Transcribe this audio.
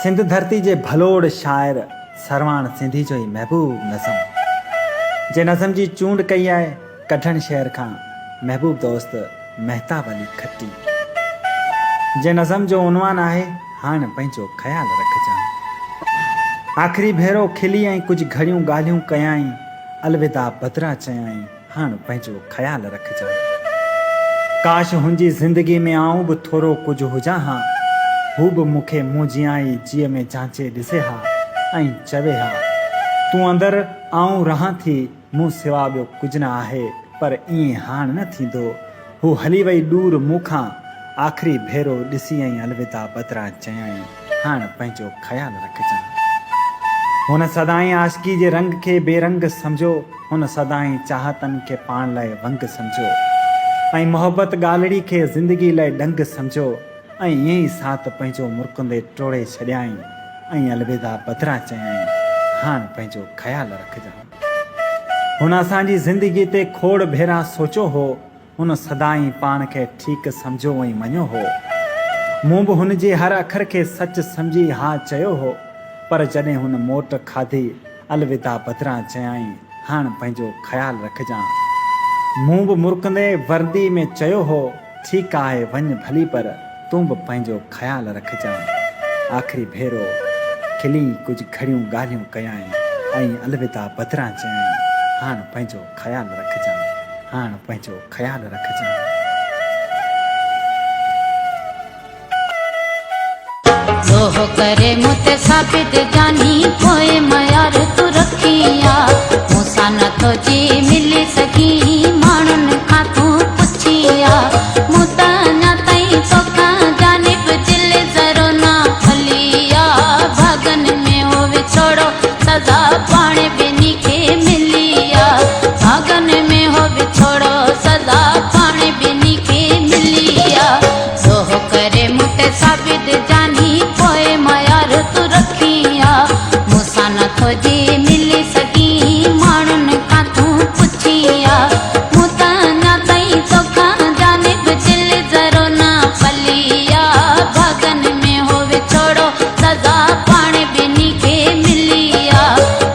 सिंध धरती जे भलोड़ शाइर सरवाण सिंधी जो ही महबूब नज़म जे नज़म जी चूंड कई आहे कढण शहर खां महबूब दोस्त महताब अली खट्टी। जे नज़म जो उनवान आहे हाण पंहिंजो ख़्याल रखजांइ। आख़िरी भेरो खिली ऐं कुझु घड़ियूं ॻाल्हियूं कयाई, अलविदा बदिरा चयाई, हाण पंहिंजो ख़्याल रखजांइ। काश हुंजी ज़िंदगी में आऊं बि थोरो कुझु हुजां हा, हू बि मूंखे मूं जियाई जीअ में जांचे ॾिसे हा ऐं चवे हा तूं अंदरि आऊं रहां थी, मूं सिवा ॿियो कुझु न आहे, पर ईअं हाण न थींदो। हू हली वई दूर मूंखां, आख़िरी भेरो ॾिसी ऐं अलविदा बदिरा चयाई, हाण पंहिंजो ख़्याल रखजांइ। हुन सदाई आशिकी जे रंग खे बेरंग सम्झो, हुन सदाई चाहतनि खे पाण लाइ वंग सम्झो, ऐं मोहबत ॻाल्हिड़ी खे ज़िंदगी लाइ डंग सम्झो, ऐं ईअं ई साथ पंहिंजो मुर्कुंदे टोड़े छॾियाई ऐं अलविदा बदिरा चयाई, हाण पंहिंजो ख़्याल रखजांइ। हुन असांजी ज़िंदगी ते खोड़ भेरा सोचियो हो, हुन सदाई पाण खे ठीकु सम्झो ऐं मञियो हो। मूं बि हुन जे हर अखर खे सच सम्झी हा चयो हो, पर जॾहिं हुन मोट खाधी अलविदा बदिरा चयाई, हाण पंहिंजो ख़्याल रखजांइ। मूं बि मुर्कुंदे वर्दी में चयो हो, ठीकु आहे वञ भली, पर तूं बि पंहिंजो ख़्याल रखजांइ। आख़िरी भेरो खिली कुझु घड़ियूं ॻाल्हियूं कयाई ऐं अलविदा बदिरा चयाई, हाण पंहिंजो ख़्याल रखजांइ, हाण पंहिंजो ख़्याल रखजांइ। लोह करे मुते साबित जानी, कोई मयार तू रखिया, मूंसा न तो जी